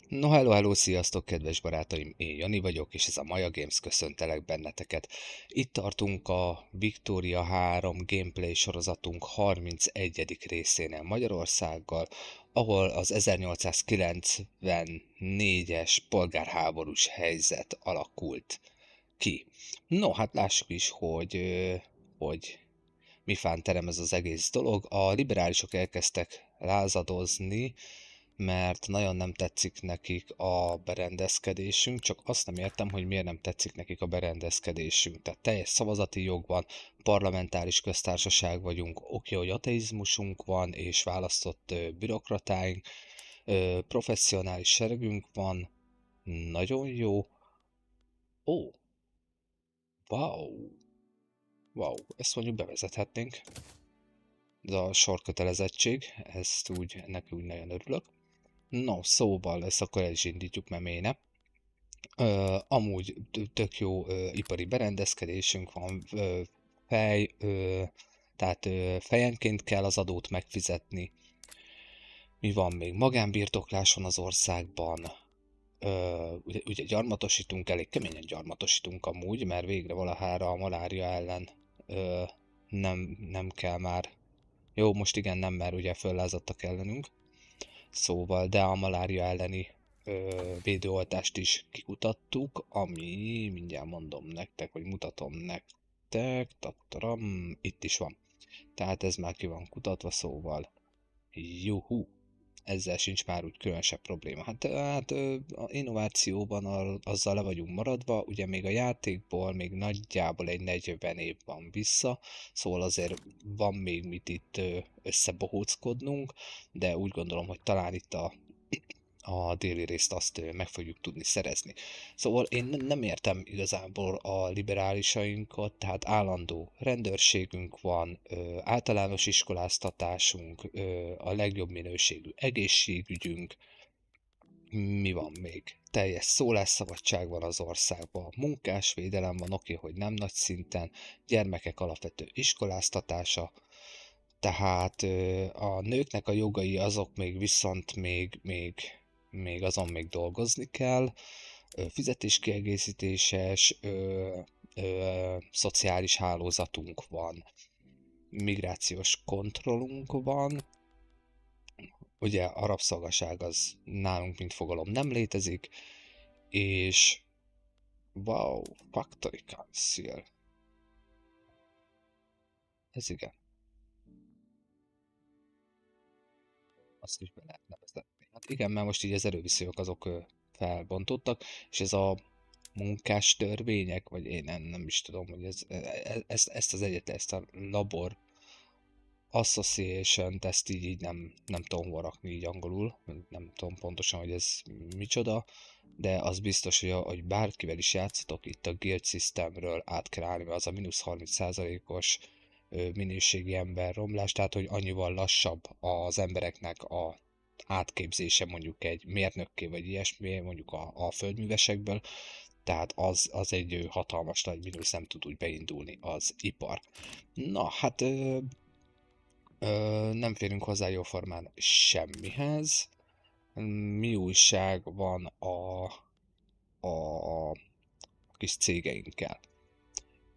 No, hello, hello, sziasztok, kedves barátaim! Én Jani vagyok, és ez a Maja Games, köszöntelek benneteket. Itt tartunk a Victoria 3 gameplay sorozatunk 31. részénél Magyarországgal, ahol az 1894-es polgárháborús helyzet alakult ki. No, hát lássuk is, hogy mifán terem ez az egész dolog. A liberálisok elkezdtek lázadozni, mert nagyon nem tetszik nekik a berendezkedésünk, csak azt nem értem, hogy miért nem tetszik nekik a berendezkedésünk. Tehát teljes szavazati jog van, parlamentáris köztársaság vagyunk, oké, hogy ateizmusunk van, és választott bürokratáink, professzionális seregünk van, nagyon jó. Ó, wow, wow, ezt mondjuk bevezethetnénk. Ez a sorkötelezettség, ennek úgy nagyon örülök. No, szóval ezt akkor el is indítjuk meméne. Amúgy tök jó ipari berendezkedésünk van, fej, tehát fejenként kell az adót megfizetni. Mi van még? Magánbirtoklás van az országban. Ugye gyarmatosítunk, elég keményen gyarmatosítunk amúgy, mert végre valahára a malária ellen nem kell már. Jó, most igen, nem, mert ugye föllázadtak ellenünk. Szóval, de a malária elleni védőoltást is kikutattuk, ami, mindjárt mondom nektek, vagy mutatom nektek, tattaram, itt is van. Tehát ez már ki van kutatva, szóval, juhu, ezzel sincs már úgy különösebb probléma. Hát a innovációban azzal le vagyunk maradva, ugye még a játékból még nagyjából egy 40 év van vissza, szóval azért van még mit itt összebohóckodnunk, de úgy gondolom, hogy talán itt a déli részt azt meg fogjuk tudni szerezni. Szóval én nem értem igazából a liberálisainkat, tehát állandó rendőrségünk van, általános iskoláztatásunk, a legjobb minőségű egészségügyünk, mi van még? Teljes szólásszabadság van az országban, munkásvédelem van, oké, hogy nem nagy szinten, gyermekek alapvető iskoláztatása, tehát a nőknek a jogai azok még viszont még azon még dolgozni kell, fizetéskiegészítéses, szociális hálózatunk van, migrációs kontrollunk van, ugye a rabszolgaság az nálunk mint fogalom nem létezik, és wow, Factory Council. Ez igen, azt is be lehetne vezetni. Hát igen, mert most így az erőviszonyok azok felbontottak, és ez a munkás törvények, vagy én nem is tudom, hogy ezt az egyetlen, ezt a labor association ezt így nem tudom varakni így angolul, nem tudom pontosan, hogy ez micsoda, de az biztos, hogy bárkivel is játszatok, itt a guild systemről át kell állni, mert az a mínusz 30%-os minőségi emberromlás, tehát hogy annyival lassabb az embereknek a átképzése mondjuk egy mérnökké vagy ilyesmi, mondjuk a földművesekből, tehát az egy hatalmas nagy mínusz, nem tud úgy beindulni az ipar. Na, hát nem férünk hozzá jóformán semmihez. Mi újság van a kis cégeinkkel?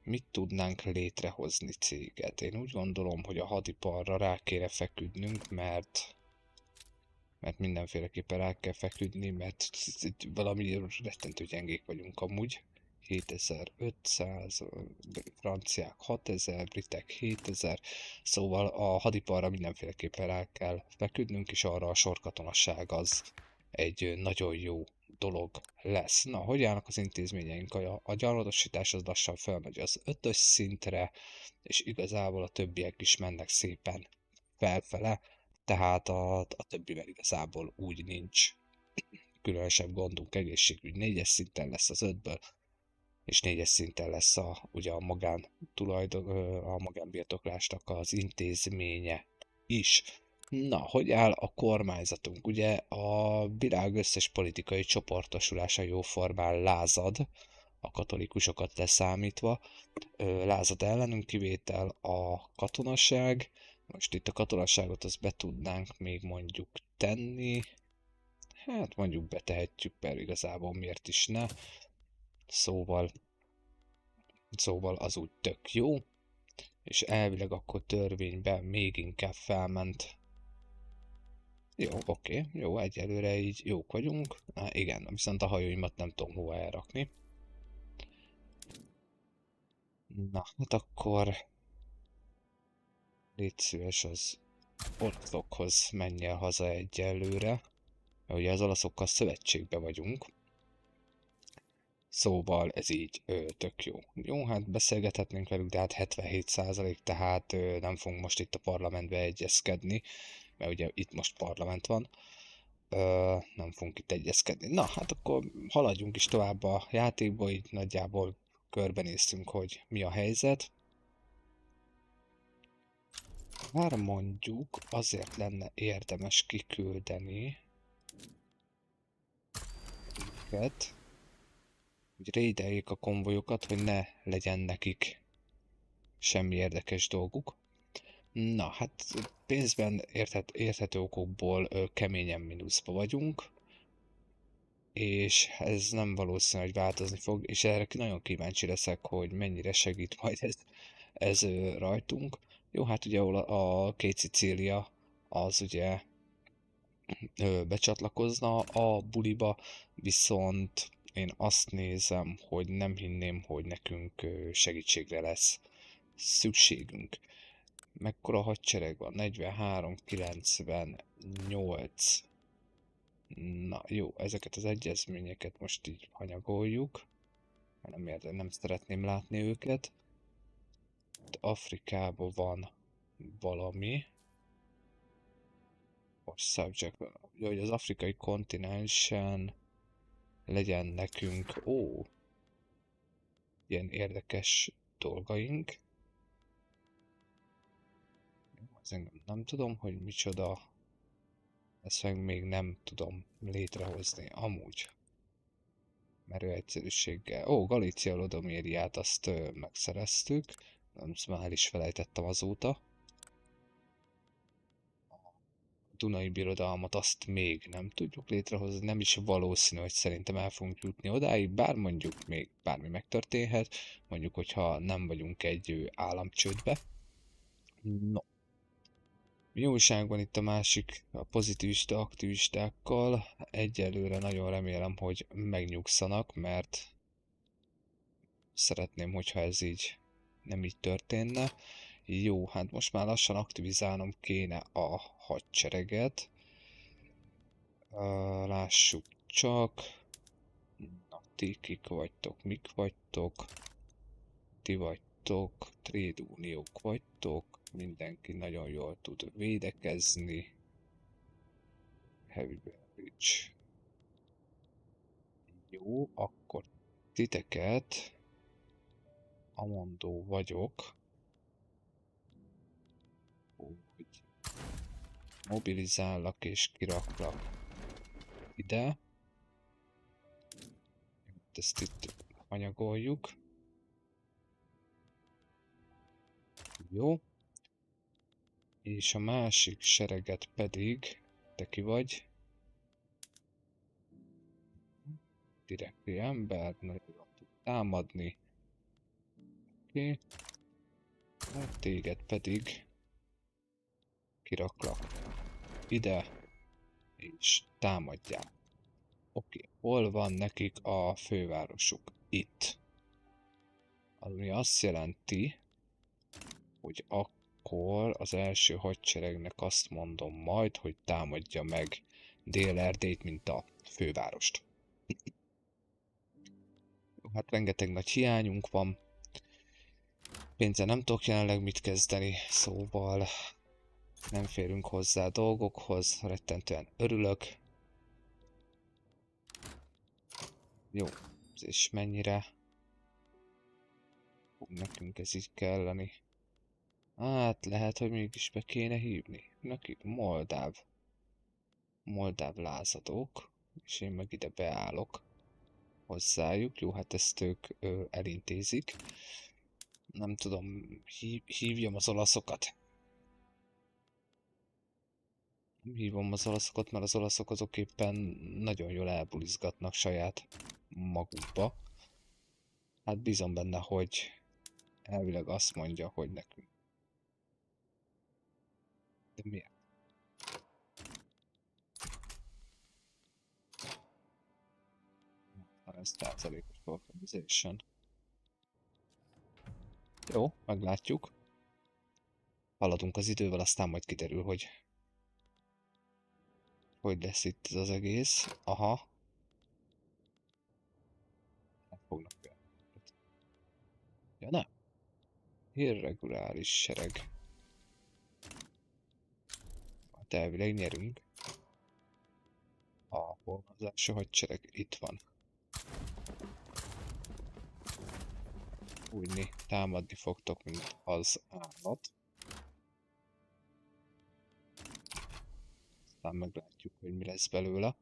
Mit tudnánk létrehozni céget? Én úgy gondolom, hogy a hadiparra rá kéne feküdnünk, mert mindenféleképpen rá kell feküdni, mert valami rettentő gyengék vagyunk amúgy. 7500, franciák 6000, britek 7000, szóval a hadiparra mindenféleképpen rá kell feküdnünk, és arra a sorkatonasság az egy nagyon jó dolog lesz. Na, hogy állnak az intézményeink? A gyarmatosítás az lassan felmegy az 5-ös szintre, és igazából a többiek is mennek szépen felfele, tehát a többivel igazából úgy nincs különösebb gondunk, egészségügy 4-es szinten lesz az 5-ből, és 4-es szinten lesz ugye a magánbirtoklásnak az intézménye is. Na, hogy áll a kormányzatunk? Ugye a világ összes politikai csoportosulása jóformán lázad, a katolikusokat leszámítva, lázad ellenünk, kivétel a katonaság. Most itt a katonaságot azt be tudnánk még mondjuk tenni, Hát mondjuk betehetjük, mert igazából miért is ne. Szóval, szóval az úgy tök jó, és elvileg akkor törvényben még inkább felment. Jó, oké, jó, egyelőre így jók vagyunk. Igen, viszont a hajóimat nem tudom hova elrakni. Na, hát akkor légy szíves, az olaszokhoz menj el haza egyelőre, mert ugye az olaszokkal szövetségbe vagyunk. Szóval ez így tök jó. Jó, hát beszélgethetnénk velük, de hát 77%, tehát nem fogunk most itt a parlamentbe egyezkedni, mert ugye itt most parlament van. Nem fogunk itt egyezkedni. Na, hát akkor haladjunk is tovább a játékba, így nagyjából körbenéztünk, hogy mi a helyzet. Már mondjuk azért lenne érdemes kiküldeni őket, hogy raideljék a konvojokat, hogy ne legyen nekik semmi érdekes dolguk. Na, hát pénzben érthető okokból keményen mínuszba vagyunk, és ez nem valószínű, hogy változni fog, és erre nagyon kíváncsi leszek, hogy mennyire segít majd ez rajtunk. Jó, hát ugye a két Szicília az ugye becsatlakozna a buliba, viszont én azt nézem, hogy nem hinném, hogy nekünk segítségre lesz szükségünk. Mekkora hadsereg van? 43, 98. Na jó, ezeket az egyezményeket most így hanyagoljuk, mert nem szeretném látni őket. Itt Afrikában van valami. Subject, ugye, hogy az afrikai kontinensen legyen nekünk, ilyen érdekes dolgaink. Ez engem nem tudom, hogy micsoda. Ezt meg még nem tudom létrehozni, amúgy. Merő egyszerűséggel. Galícia Lodomériát azt megszereztük. Azt már el is felejtettem azóta. A Dunai Birodalmat azt még nem tudjuk létrehozni, nem is valószínű, hogy szerintem el fogunk jutni odáig, bár mondjuk még bármi megtörténhet, mondjuk, hogyha nem vagyunk egy államcsődbe. No. Mi újság van itt a másik, a pozitivista aktivistákkal? Egyelőre nagyon remélem, hogy megnyugszanak, mert szeretném, hogyha ez így nem így történne. Jó, hát most már lassan aktivizálnom kéne a hadsereget. Lássuk csak. Na, ti kik vagytok, mik vagytok? Ti vagytok, trade uniók vagytok. Mindenki nagyon jól tud védekezni. Heavy beverage. Jó, akkor titeket Amondó vagyok, hogy mobilizállak és kiraklak ide. Ezt itt anyagoljuk. Jó. És a másik sereget pedig, te ki vagy? Direkti ember, nagyon jól tud támadni. Oké. Téged pedig kiraklak ide, és támadják. Oké, hol van nekik a fővárosuk? Itt. Ami azt jelenti, hogy akkor az első hadseregnek azt mondom majd, hogy támadja meg Dél-Erdélyt, mint a fővárost. Hát rengeteg nagy hiányunk van. Pénzzel nem tudok jelenleg mit kezdeni, szóval nem férünk hozzá a dolgokhoz, rettentően örülök. Jó, és mennyire fog nekünk ez így kelleni? Hát lehet, hogy mégis be kéne hívni. Nekik moldáv lázadók, és én meg ide beállok hozzájuk. Jó, hát ezt ők elintézik. Nem tudom, hívjam az olaszokat. Nem hívom az olaszokat, mert az olaszok azok éppen nagyon jól elbulizgatnak saját magukba. Hát bízom benne, hogy elvileg azt mondja, hogy nekünk. De miért? 30%-os organization. Jó, meglátjuk. Haladunk az idővel, aztán majd kiderül, hogy lesz itt ez az egész. Aha. Nem fognak jönni. Ja, nem. Irreguláris sereg. Hát elvileg nyerünk. Hol van az első hadsereg? Itt van. Úgyni, támadni fogtok, mint az állat. Aztán meglátjuk, hogy mi lesz belőle.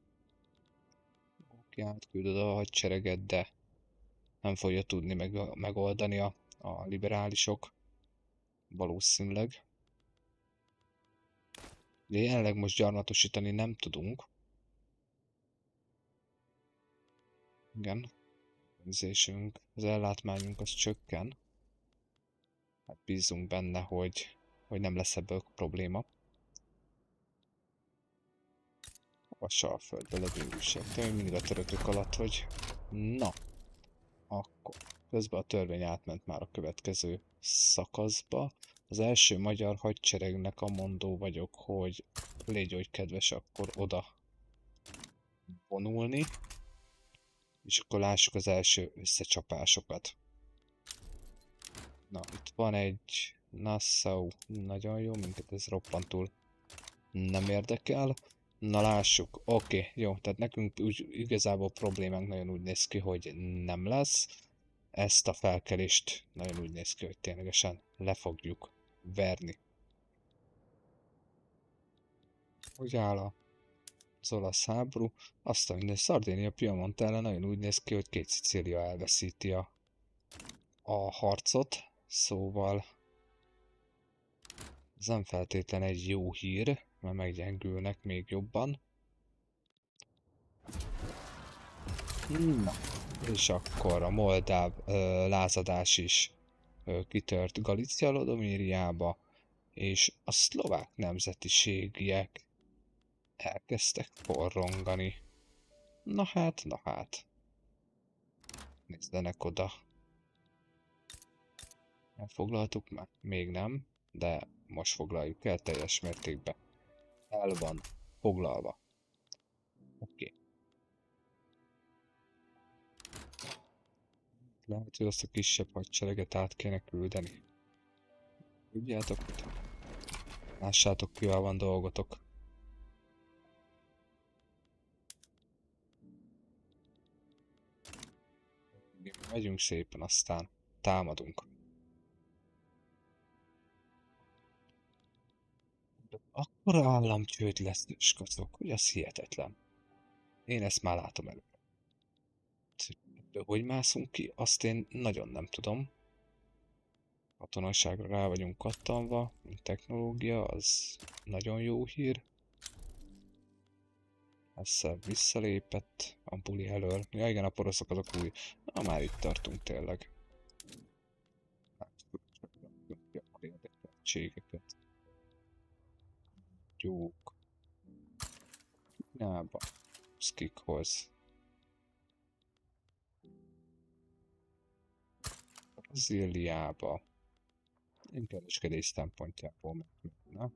Oké, átküldöd a hadsereget, de nem fogja tudni megoldani a liberálisok. Valószínűleg. De jelenleg most gyarmatosítani nem tudunk. Igen. Az ellátmányunk az csökken. Hát bízunk benne, hogy nem lesz ebből probléma. A földbe legyőrűsek. De még mindig a törökök alatt, hogy... Na. Akkor. Közben a törvény átment már a következő szakaszba. Az első magyar hadseregnek a mondó vagyok, hogy légy oly kedves akkor oda vonulni. És akkor lássuk az első összecsapásokat. Na, itt van egy Nassau, nagyon jó, minket ez roppantul nem érdekel. Na lássuk, oké, jó, tehát nekünk úgy, igazából problémánk nagyon úgy néz ki, hogy nem lesz. Ezt a felkelést nagyon úgy néz ki, hogy ténylegesen le fogjuk verni. Hogy áll az olasz háború? Azt a minden Szardénia Piemonte ellen nagyon úgy néz ki, hogy két Szicília elveszíti a harcot, szóval ez nem feltétlen egy jó hír, mert meggyengülnek még jobban. Na, és akkor a moldáv lázadás is kitört Galícia Lodomériába, és a szlovák nemzetiségiek elkezdtek forrongani. Na hát, na hát. Nézzenek oda. Elfoglaltuk már? Még nem, de most foglaljuk el teljes mértékben. El van foglalva. Oké. Lehet, hogy azt a kisebb hadsereget át kéne küldeni. Tudjátok, hogy lássátok, kivel van dolgotok. Megyünk szépen, aztán támadunk. De akkora államcsőd lesz, skacok, hogy az hihetetlen. Én ezt már látom előre. Ebből hogy mászunk ki, azt én nagyon nem tudom. Katonaságra rá vagyunk kattanva, mint technológia, az nagyon jó hír. Ezzel visszalépett a buli elől. Ja igen, a poroszok azok új. Na, már itt tartunk tényleg. A érdekeltségeket. Jók. Kínába. Szkikhoz. Brazíliába. Én kereskedés szempontjából megmenne.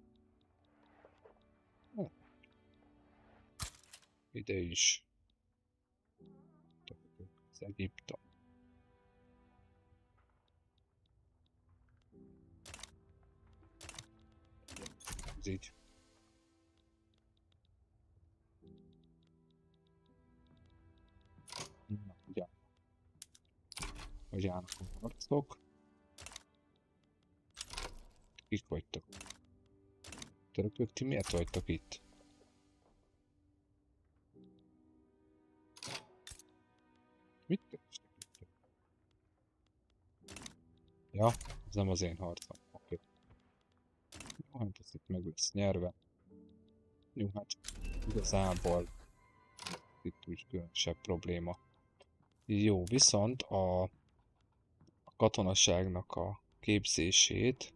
Ide is. Az Egyiptom. Ez így. Na, ugye. Hogy állnak a harcok. Kik vagytok? Törökök, ti miért vagytok itt? Mit kerestek itt? Ja, ez nem az én harcom. Oké. Jó, hát ez itt meg lesz nyerve. Jó, hát igazából itt úgy különösebb probléma. Jó, viszont a katonaságnak a képzését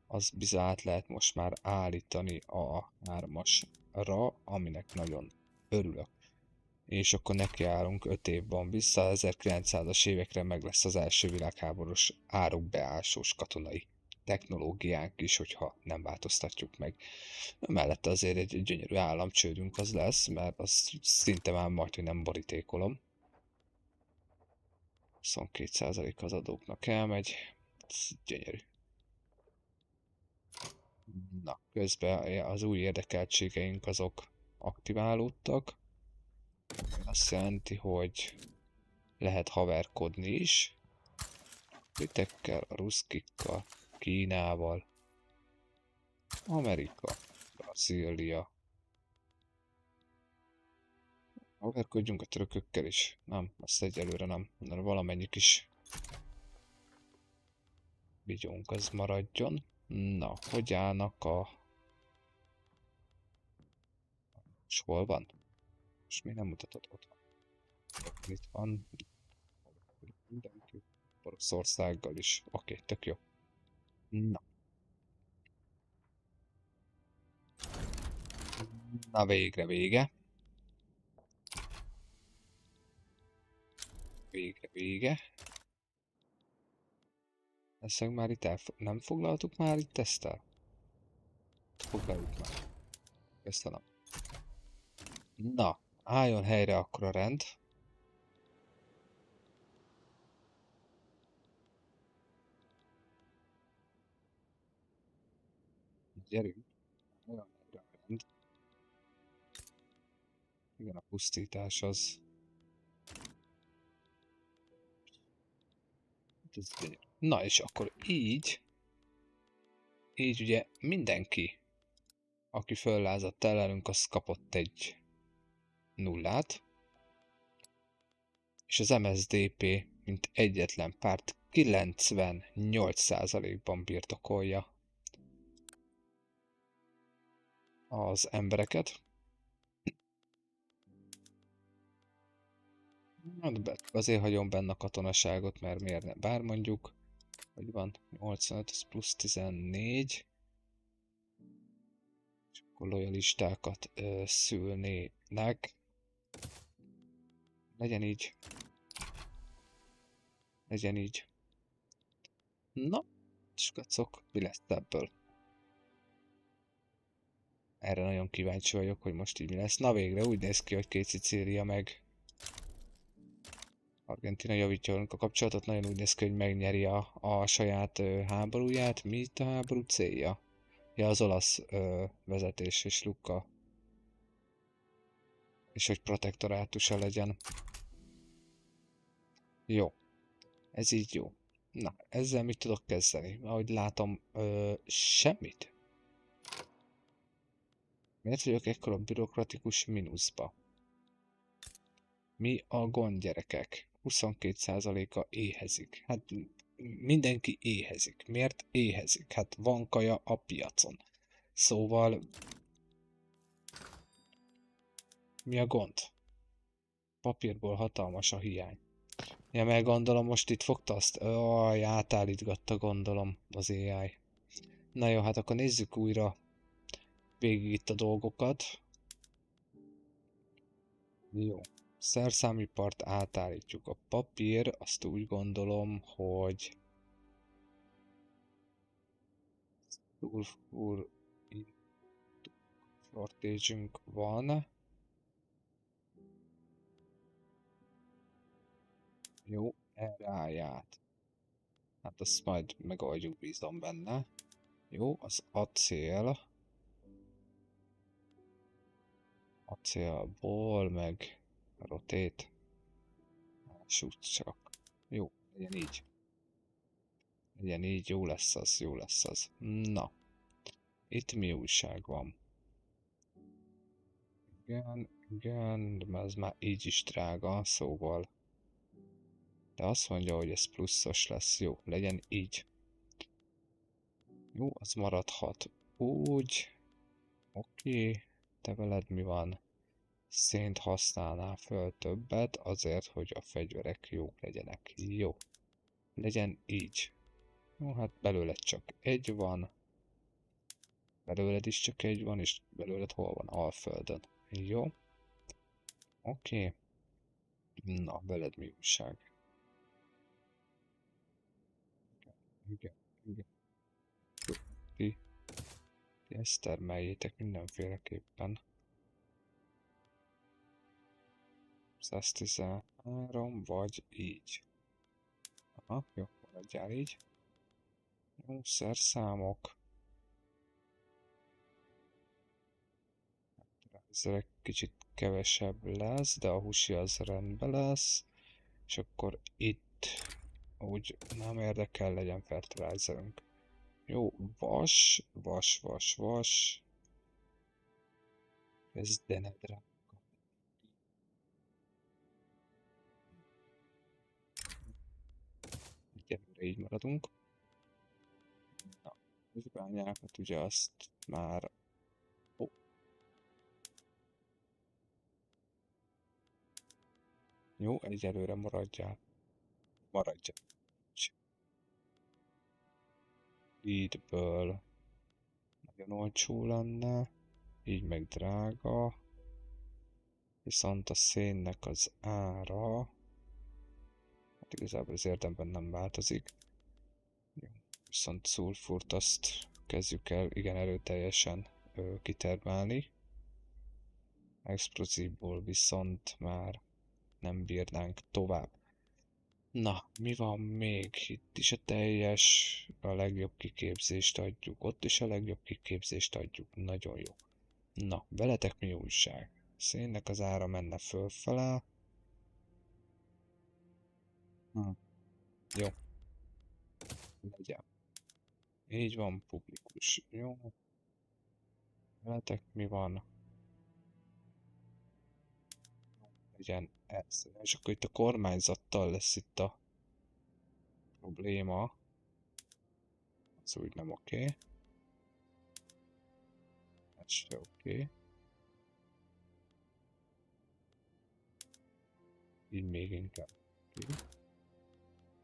az bizony át lehet most már állítani a 3-asra, aminek nagyon örülök. És akkor nekiállunk 5 év van vissza, 1900-as évekre meg lesz az első világháborús árukbeásós katonai technológiánk is, hogyha nem változtatjuk meg. Mellette azért egy gyönyörű államcsődünk az lesz, mert az szinte már majd, hogy nem borítékolom. 22% az adóknak elmegy, ez gyönyörű. Na, közben az új érdekeltségeink azok aktiválódtak. Azt jelenti, hogy lehet haverkodni is. Britekkel, a ruszkikkal, Kínával, Amerika, Brazília. Haverkodjunk a törökökkel is. Nem, azt egyelőre nem. Mert valamennyik is vigyónk az maradjon. Na, hogy állnak a... És hol van? És mi nem mutatod ott? Itt van. Mindenki. Oroszországgal is. Oké, tök jó. Na. Na végre vége. Végre vége. Ezt már itt nem foglaltuk már itt ezt el? Foglaljuk már. Köszönöm. Na, álljon helyre akkor a rend. Gyerünk. Álljon helyre a rend. Igen, a pusztítás az... Na és akkor így ugye mindenki, aki föllázadt ellenünk, az kapott egy nullát, és az MSZDP, mint egyetlen párt, 98%-ban birtokolja az embereket. Hát azért hagyom benne a katonaságot, mert miért ne? Bár mondjuk, hogy van 85, az plusz 14, és akkor lojalistákat szülnének. Legyen így. Legyen így. Na, skacok, mi lesz ebből? Erre nagyon kíváncsi vagyok, hogy most így mi lesz. Na végre úgy néz ki, hogy két Szicília meg Argentina javítja velünk a kapcsolatot. Nagyon úgy néz ki, hogy megnyeri a saját háborúját. Mi itt a háború célja? Ja, az olasz vezetés és Lucca. És hogy protektorátusa legyen. Jó. Ez így jó. Na, ezzel mit tudok kezdeni? Ahogy látom, semmit. Miért vagyok ekkora bürokratikus mínuszba? Mi a gond, gyerekek? 22%-a éhezik. Hát mindenki éhezik. Miért éhezik? Hát van kaja a piacon. Szóval... Mi a gond? Papírból hatalmas a hiány. Ja, meg gondolom most itt fogta azt... Aj, átállítgatta gondolom az AI. Na jó, hát akkor nézzük újra végig itt a dolgokat. Jó. Szerszámipart átállítjuk. A papír, azt úgy gondolom, hogy... Sulfur shortage-ünk van. Jó, erre állját. Hát azt majd megoldjuk, bízom benne. Jó, az acél. Acélból meg rotét. Süt csak. Jó, legyen így. Legyen így, jó lesz az, jó lesz az. Na, itt mi újság van? Igen, de ez már így is drága, szóval. De azt mondja, hogy ez pluszos lesz. Jó, legyen így. Jó, az maradhat úgy. Oké. Te veled mi van? Szént használnál föl többet azért, hogy a fegyverek jók legyenek. Jó. Legyen így. Jó, hát belőled csak egy van. Belőled is csak egy van, és belőled hol van? Alföldön. Jó. Oké. Na, veled mi újság? Igen, igen. Jó. Ti ezt termeljétek mindenféleképpen. 113 vagy így. Aha, jó, maradjál így. Jó, szerszámok. Ezzel kicsit kevesebb lesz, de a húsi az rendben lesz. És akkor itt úgy nem érdekel, legyen fertilizerünk. Jó, vas. Ez denedre. Egyelőre így maradunk. Na, az bányákat ugye azt már... Oh. Jó, egyelőre maradjál. Maradjál. Leadből nagyon olcsó lenne, így meg drága. Viszont a szénnek az ára... Hát igazából az érdemben nem változik. Jó. Viszont szulfurt azt kezdjük el igen erőteljesen kitermelni. Explozívból viszont már nem bírnánk tovább. Na, mi van még? Itt is a legjobb kiképzést adjuk. Ott is a legjobb kiképzést adjuk. Nagyon jó. Na, veletek mi újság? Szénnek az ára menne fölfele. Jó. Legyen. Így van, publikus. Jó. Veletek mi van? Legyen ez. És akkor itt a kormányzattal lesz itt a probléma. Ez úgy nem oké. Ez se oké. Így még inkább.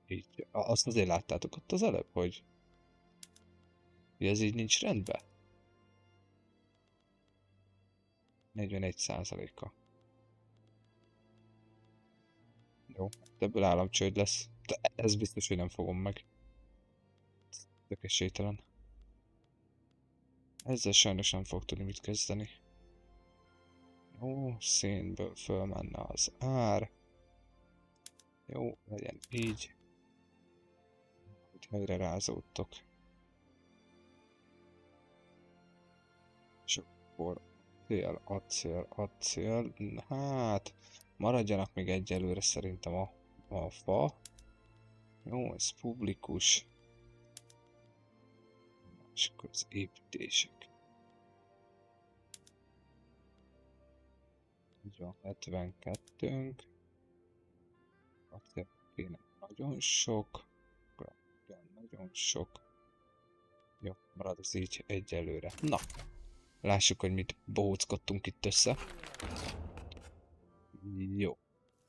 Így. Azt azért láttátok ott az előbb, hogy ez így nincs rendben? 41%-a. Jó, ebből államcsőd lesz. De ez biztos, hogy nem fogom meg. Tök esélytelen. Ezzel sajnos nem fog tudni mit kezdeni. Jó, szénből fölmenne az ár. Jó, legyen így. Hogy helyre rázódtok. És akkor acél. Hát, maradjanak még egyelőre szerintem a fa. Jó, ez publikus. És akkor az építések. Így van, 72-nk. Acél kéne nagyon sok. Nagyon sok. Jó, marad az így egyelőre. Na, lássuk, hogy mit bohóckodtunk itt össze. Jó.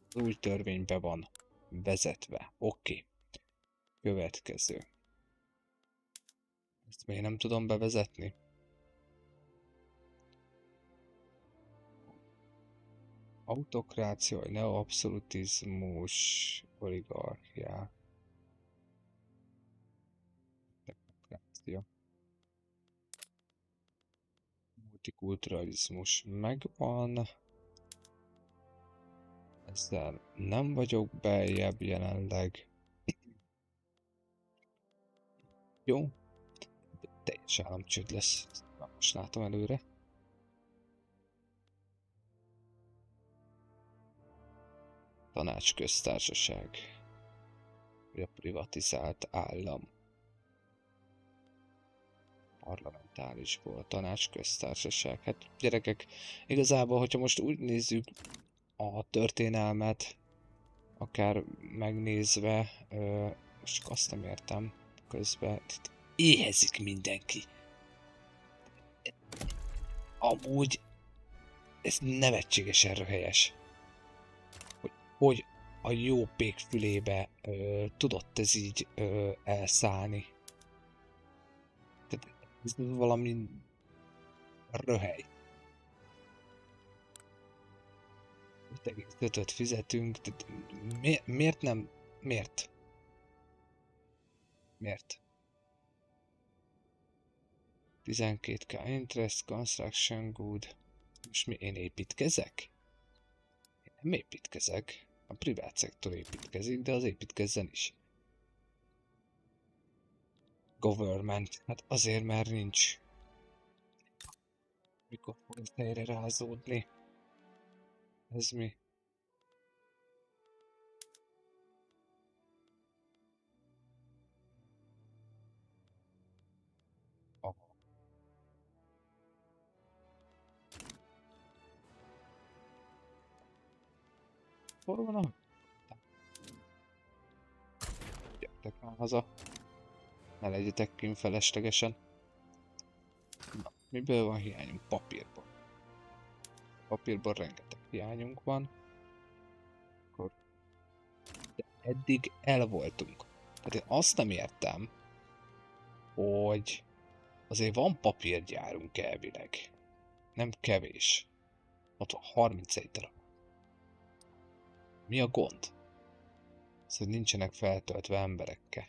Az új törvénybe van vezetve. Oké. Következő. Ezt még nem tudom bevezetni. Autokrácia, neoabszolutizmus, oligarchia. Demokrácia. Multikulturalizmus megvan. Ezzel nem vagyok beljebb jelenleg. Jó. De teljes államcsőd lesz. Most látom előre. Tanácsköztársaság. Vagy a privatizált állam. Parlamentárisból, tanácsköztársaság. Hát gyerekek, igazából, hogyha most úgy nézzük a történelmet, akár megnézve, most csak azt nem értem közben, éhezik mindenki. Amúgy Ez nevetségesen röhelyes. Hogy a jó pék fülébe tudott ez így elszállni. Tehát ez valami röhely. 5,5-öt fizetünk, tehát miért nem? Miért? Miért? 12k interest, construction good. Most mi, én építkezek? Én nem építkezek. A privát szektor építkezik, de az építkezzen is. Government. Hát azért, mert nincs. Mikor fog ez helyre rázódni? Ez mi? Aha. Hol van a... Gyertek már haza. Ne legyetek kint feleslegesen. Na, miből van hiányunk? Papírból. Papírból rengeteg hiányunk van. Akkor... De eddig el voltunk. Tehát én azt nem értem, hogy azért van papírgyárunk elvileg. Nem kevés. Ott van 31 darab. Mi a gond? Az, hogy nincsenek feltöltve emberekkel.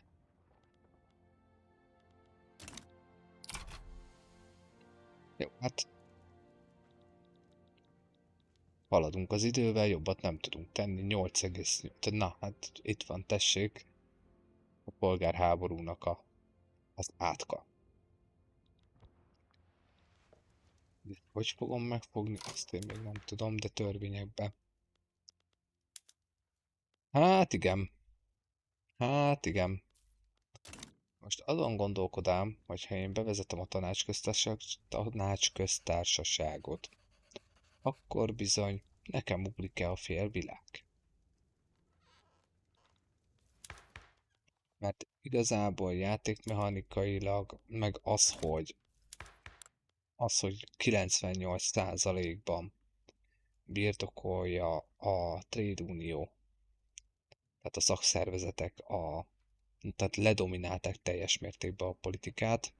Jó, hát... Haladunk az idővel, jobbat nem tudunk tenni. 8,8. Na, hát itt van, tessék. A polgárháborúnak az átka. Hogy fogom megfogni? Azt én még nem tudom, de törvényekben. Hát igen. Hát igen. Most azon gondolkodám, hogy ha én bevezetem a tanácsköztársaságot, akkor bizony nekem ugrik-e a félvilág. Mert igazából játékmechanikailag, meg az, hogy 98%-ban birtokolja a Trade Unió, tehát a szakszervezetek, tehát ledominálták teljes mértékben a politikát.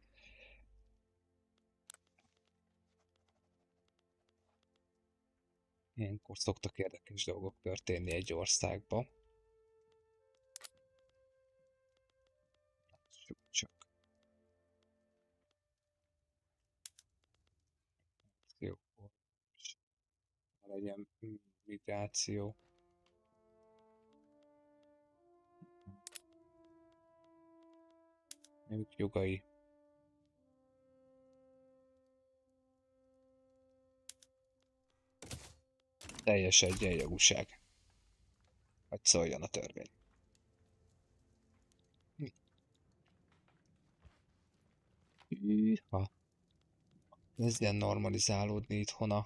Ilyenkor szoktak érdekes dolgok történni egy országba. Csak jó, legyen migráció. Nők jogai. Teljes egyenjogúság. Hogy szóljon a törvény. Hűha. Kezdjen normalizálódni itthon.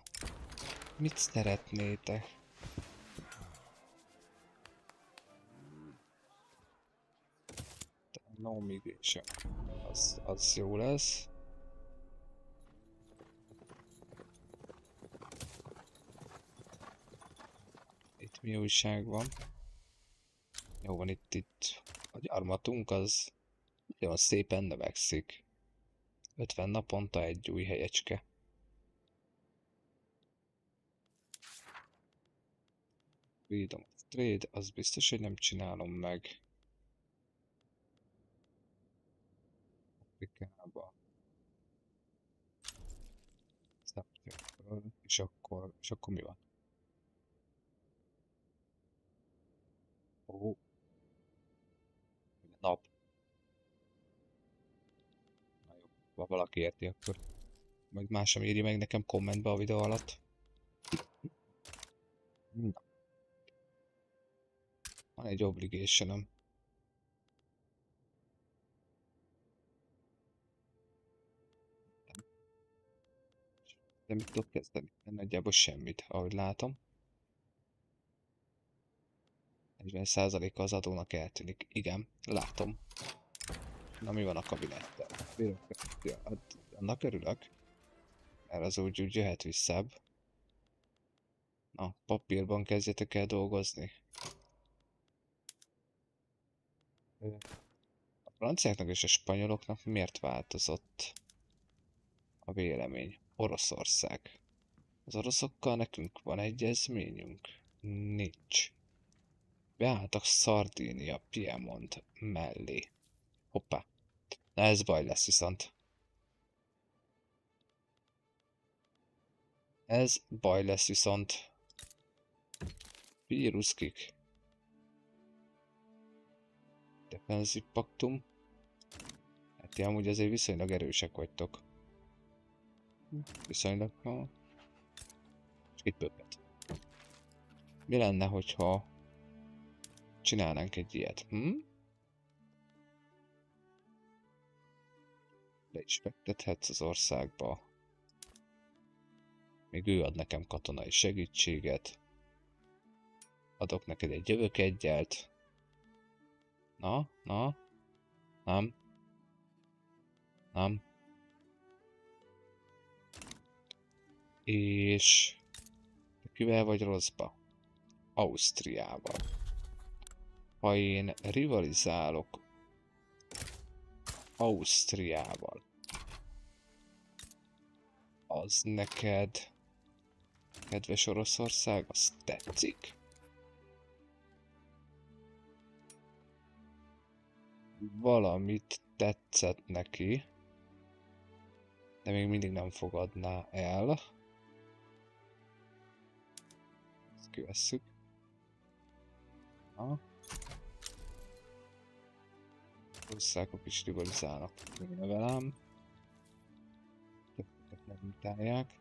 Mit szeretnétek? No migration. Az jó lesz. Itt mi újság van? Jó van, itt a gyarmatunk az nagyon szépen növekszik. 50 naponta egy új helyecske. Freedom of Trade, az biztos, hogy nem csinálom meg. Afrikába. És akkor mi van? Ó. Nap. Na jó, ha valaki érti, akkor majd más sem írja meg nekem kommentbe a videó alatt. Na. Van egy obligationom. De mit tudok kezdeni? De nagyjából semmit, ahogy látom. 40%-a az adónak eltűnik. Igen, látom. Na mi van a kabinettel? Bürokrácia. Hát, annak örülök. Mert az úgy jöhet visszább. A papírban kezdjetek el dolgozni. A franciáknak és a spanyoloknak miért változott a vélemény? Oroszország. Az oroszokkal nekünk van egyezményünk? Nincs. Beálltak Szardínia, Piemont mellé. Hoppá. Na ez baj lesz viszont. Ez baj lesz viszont. Piruszkik. Defenzív paktum. Hát ti amúgy azért viszonylag erősek vagytok. Viszonylag... És itt pöppet. Mi lenne, hogyha csinálnánk egy ilyet? Le is fektethetsz az országba. Még ő ad nekem katonai segítséget. Adok neked egy jövök egyelt. Na? Nem. Nem. És... kivel vagy rosszba? Ausztriával. Ha én rivalizálok Ausztriával, az neked, kedves Oroszország, az tetszik? Valamit tetszett neki, de még mindig nem fogadná el. Ezt kivesszük. Országok is rivalizálnak velem. Többet nem utálják.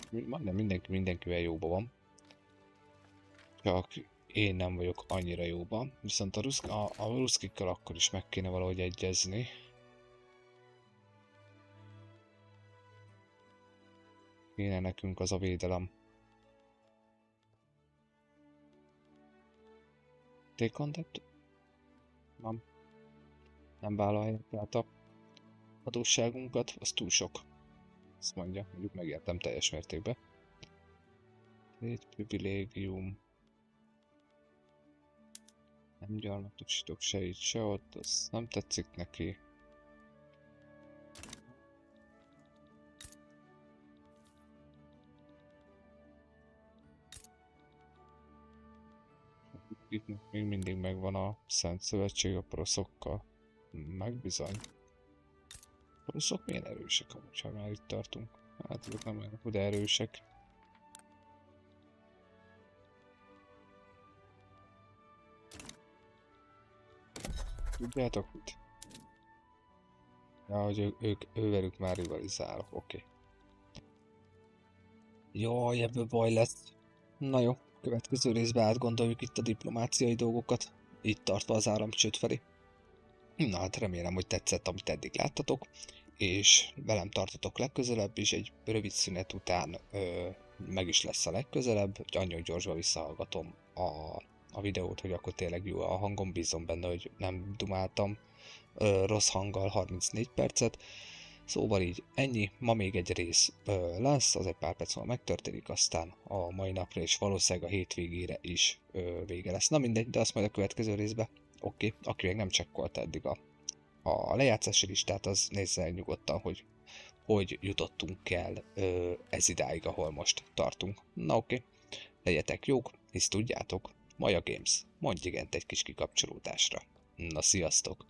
Majdnem mindenkivel jóban van. Csak én nem vagyok annyira jóban. Viszont a ruszkikkal akkor is meg kéne valahogy egyezni. Kéne nekünk az a védelem. Take contact? Nem. Nem vállalják át a adósságunkat, az túl sok. Azt mondja, mondjuk megértem teljes mértékben. Egy privilégium. Nem gyarmatosítok se itt, se ott, az nem tetszik neki. Itt még mindig megvan a Szent Szövetség a poroszokkal. Meg bizony. A poroszok milyen erősek amúgy, ha már itt tartunk. Hát azok nem olyan, de erősek. Tudjátok mit? Ja, hogy ővelük már rivalizálok, oké. Jaj, ebből baj lesz. Na jó, következő részben átgondoljuk itt a diplomáciai dolgokat, itt tartva az áramcsőd felé. Na hát remélem, hogy tetszett, amit eddig láttatok, és velem tartotok legközelebb is, egy rövid szünet után meg is lesz a legközelebb, hogy annyi gyorsban visszahallgatom a videót, hogy akkor tényleg jó a hangom, bízom benne, hogy nem dumáltam rossz hanggal 34 percet. Szóval így ennyi, ma még egy rész lesz, az egy pár perc múlva megtörténik, aztán a mai napra és valószínűleg a hétvégére is vége lesz. Na mindegy, de azt majd a következő részben. Oké, aki még nem csekkolta eddig a lejátszási listát, az nézze el nyugodtan, hogy jutottunk el ez idáig, ahol most tartunk. Na oké, legyetek jók, hisz tudjátok, Maja Games, mondj igent egy kis kikapcsolódásra. Na sziasztok!